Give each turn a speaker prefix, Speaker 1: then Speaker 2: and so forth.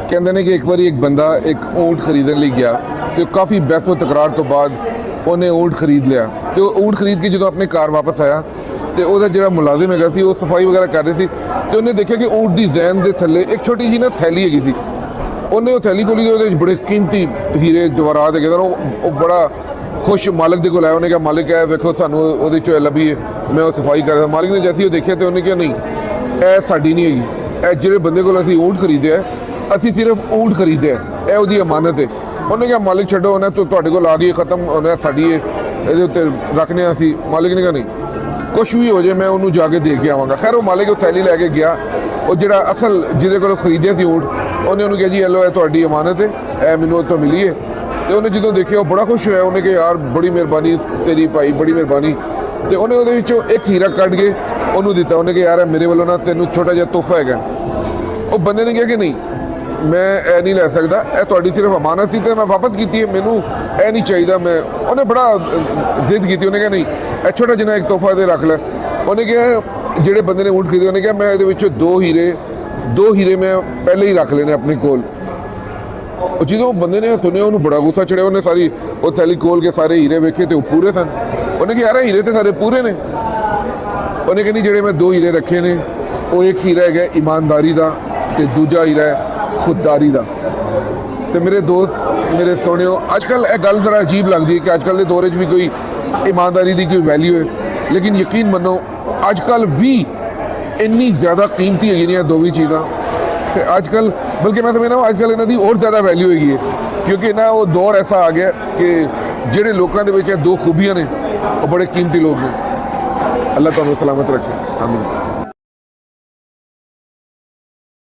Speaker 1: ਕਹਿੰਦੇ ਨੇ ਕਿ ਇੱਕ ਵਾਰੀ ਇੱਕ ਬੰਦਾ ਇੱਕ ਊਂਟ ਖਰੀਦਣ ਲਈ ਗਿਆ ਤੇ ਕਾਫੀ ਬਹਿਸ ਤੋਂ ਤਕਰਾਰ ਤੋਂ ਬਾਅਦ ਉਹਨੇ ਊਂਟ ਖਰੀਦ ਲਿਆ ਤੇ ਉਹ ਊਂਟ ਖਰੀਦ ਕੇ ਜਦੋਂ ਆਪਣੇ ਘਰ ਵਾਪਸ ਆਇਆ ਤੇ ਉਹਦਾ ਜਿਹੜਾ ਮੁਲਾਜ਼ਮ ਹੈਗਾ ਸੀ ਉਹ ਸਫਾਈ ਵਗੈਰਾ ਕਰ ਰਿਹਾ ਸੀ ਤੇ ਉਹਨੇ ਦੇਖਿਆ ਕਿ ਊਂਟ ਦੀ ਜ਼ੈਨ ਦੇ ਥੱਲੇ ਇੱਕ ਛੋਟੀ ਜਿਹੀ ਨਾ ਥੈਲੀ ਹੈਗੀ ਸੀ। ਉਹਨੇ ਉਹ ਥੈਲੀ ਖੋਲ੍ਹੀ ਤੇ ਉਹਦੇ ਵਿੱਚ ਬੜੇ ਕੀਮਤੀ ਹੀਰੇ ਜਵਾਹਰਾਤ ਹੈਗੇ ਸਨ। ਉਹ ਬੜਾ ਖੁਸ਼ ਮਾਲਕ ਦੇ ਕੋਲ ਆਇਆ। ਉਹਨੇ ਕਿਹਾ ਮਾਲਕ ਹੈ ਵੇਖੋ ਸਾਨੂੰ ਉਹਦੇ 'ਚੋਂ ਲੱਭੀ ਹੈ, ਮੈਂ ਉਹ ਸਫਾਈ ਕਰ ਰਿਹਾ। ਮਾਲਕ ਨੇ ਜੈਸੀ ਉਹ ਦੇਖਿਆ ਤੇ ਉਹਨੇ ਕਿਹਾ ਨਹੀਂ ਇਹ ਸਾਡੀ ਨਹੀਂ ਹੈਗੀ, ਇਹ ਜਿਹੜੇ ਬੰਦੇ ਕੋਲ ਅਸੀਂ ਊਂਟ ਖਰੀਦਿਆ ਅਸੀਂ ਸਿਰਫ ਊਂਟ ਖਰੀਦਿਆ, ਇਹ ਉਹਦੀ ਅਮਾਨਤ ਹੈ। ਉਹਨੇ ਕਿਹਾ ਮਾਲਕ ਛੱਡੋ, ਉਹਨੇ ਤੁਹਾਡੇ ਕੋਲ ਆ ਗਈ ਖਤਮ ਉਹਨੇ ਸਾਡੀ ਇਹਦੇ ਉੱਤੇ ਰੱਖਣੇ ਅਸੀਂ। ਮਾਲਕ ਨੇ ਕਿਹਾ ਨਹੀਂ ਕੁਛ ਵੀ ਹੋ ਜਾਏ ਮੈਂ ਉਹਨੂੰ ਜਾ ਕੇ ਦੇ ਕੇ ਆਵਾਂਗਾ। ਖੈਰ ਉਹ ਮਾਲਕ ਉਹ ਥੈਲੀ ਲੈ ਕੇ ਗਿਆ। ਉਹ ਜਿਹੜਾ ਅਸਲ ਜਿਹਦੇ ਕੋਲੋਂ ਖਰੀਦਿਆ ਸੀ ਊਂਟ ਉਹਨੇ ਉਹਨੂੰ ਕਿਹਾ ਜੀ ਇਹ ਲਓ ਇਹ ਤੁਹਾਡੀ ਅਮਾਨਤ ਹੈ, ਇਹ ਮੈਨੂੰ ਉੱਥੋਂ ਮਿਲੀ ਹੈ। ਤੇ ਉਹਨੇ ਜਦੋਂ ਦੇਖਿਆ ਉਹ ਬੜਾ ਖੁਸ਼ ਹੋਇਆ। ਉਹਨੇ ਕਿਹਾ ਯਾਰ ਬੜੀ ਮਿਹਰਬਾਨੀ ਤੇਰੀ ਭਾਈ, ਬੜੀ ਮਿਹਰਬਾਨੀ। ਤੇ ਉਹਨੇ ਉਹਦੇ ਵਿੱਚੋਂ ਇੱਕ ਹੀਰਾ ਕੱਢ ਕੇ ਉਹਨੂੰ ਦਿੱਤਾ। ਉਹਨੇ ਕਿਹਾ ਯਾਰ ਇਹ ਮੇਰੇ ਵੱਲੋਂ ਨਾ ਤੈਨੂੰ ਛੋਟਾ ਜਿਹਾ ਤੋਹਫਾ ਹੈਗਾ। ਉਹ ਬੰਦੇ ਨੇ ਕਿਹਾ ਕਿ ਨਹੀਂ ਮੈਂ ਇਹ ਨਹੀਂ ਲੈ ਸਕਦਾ, ਇਹ ਤੁਹਾਡੀ ਸਿਰਫ ਅਮਾਨਤ ਸੀ ਤੇ ਮੈਂ ਵਾਪਸ ਕੀਤੀ ਹੈ, ਮੈਨੂੰ ਇਹ ਨਹੀਂ ਚਾਹੀਦਾ। ਉਹਨੇ ਬੜਾ ਜ਼ਿੱਦ ਕੀਤੀ। ਉਹਨੇ ਕਿਹਾ ਨਹੀਂ ਇਹ ਛੋਟਾ ਜਿਹਾ ਇੱਕ ਤੋਹਫਾ ਦੇ ਰੱਖ ਲੈ। ਉਹਨੇ ਕਿਹਾ ਜਿਹੜੇ ਬੰਦੇ ਨੇ ਊਂਟ ਖਰੀਦੇ ਉਹਨੇ ਕਿਹਾ ਮੈਂ ਇਹਦੇ ਵਿੱਚੋਂ ਦੋ ਹੀਰੇ ਮੈਂ ਪਹਿਲੇ ਹੀ ਰੱਖ ਲੈਣੇ ਆਪਣੇ ਕੋਲ। ਉਹ ਜਦੋਂ ਬੰਦੇ ਨੇ ਸੁਣਿਆ ਉਹਨੂੰ ਬੜਾ ਗੁੱਸਾ ਚੜਿਆ। ਉਹਨੇ ਸਾਰੀ ਉਹ ਥੈਲੀ ਖੋਲ ਕੇ ਸਾਰੇ ਹੀਰੇ ਵੇਖੇ ਤੇ ਉਹ ਪੂਰੇ ਸਨ। ਉਹਨੇ ਕਿਹਾ ਯਾਰ ਹੀਰੇ ਤੇ ਸਾਰੇ ਪੂਰੇ ਨੇ। ਉਹਨੇ ਕਿਹਾ ਨਹੀਂ ਜਿਹੜੇ ਮੈਂ ਦੋ ਹੀਰੇ ਰੱਖੇ ਨੇ ਉਹ ਇੱਕ ਹੀਰਾ ਹੈਗਾ ਇਮਾਨਦਾਰੀ ਦਾ ਤੇ ਦੂਜਾ ਹੀਰਾ ਹੈ ਖੁਦਦਾਰੀ ਦਾ। ਤੇ ਮੇਰੇ ਦੋਸਤ ਮੇਰੇ ਸੋਹਣਿਓ ਅੱਜ ਕੱਲ੍ਹ ਇਹ ਗੱਲ ਜ਼ਰਾ ਅਜੀਬ ਲੱਗਦੀ ਹੈ ਕਿ ਅੱਜ ਕੱਲ੍ਹ ਦੇ ਦੌਰ 'ਚ ਵੀ ਕੋਈ ਇਮਾਨਦਾਰੀ ਦੀ ਕੋਈ ਵੈਲਿਊ ਹੈ, ਲੇਕਿਨ ਯਕੀਨ ਮੰਨੋ ਅੱਜ ਕੱਲ੍ਹ ਵੀ ਇੰਨੀ ਜ਼ਿਆਦਾ ਕੀਮਤੀ ਹੈਗੀ ਨੇ ਇਹ ਦੋਵੇਂ ਚੀਜ਼ਾਂ। ਤੇ ਅੱਜ ਕੱਲ੍ਹ ਬਲਕਿ ਮੈਂ ਸਮਝਦਾ ਅੱਜ ਕੱਲ੍ਹ ਇਹਨਾਂ ਦੀ ਹੋਰ ਜ਼ਿਆਦਾ ਵੈਲਿਊ ਹੈਗੀ ਹੈ ਕਿਉਂਕਿ ਨਾ ਉਹ ਦੌਰ ਐਸਾ ਆ ਗਿਆ ਕਿ ਜਿਹੜੇ ਲੋਕਾਂ ਦੇ ਵਿੱਚ ਇਹ ਦੋ ਖੂਬੀਆਂ ਨੇ ਉਹ ਬੜੇ ਕੀਮਤੀ ਲੋਕ ਨੇ। ਅੱਲਾਹ ਤੁਹਾਨੂੰ ਸਲਾਮਤ ਰੱਖੇ। ਆਮੀਨ।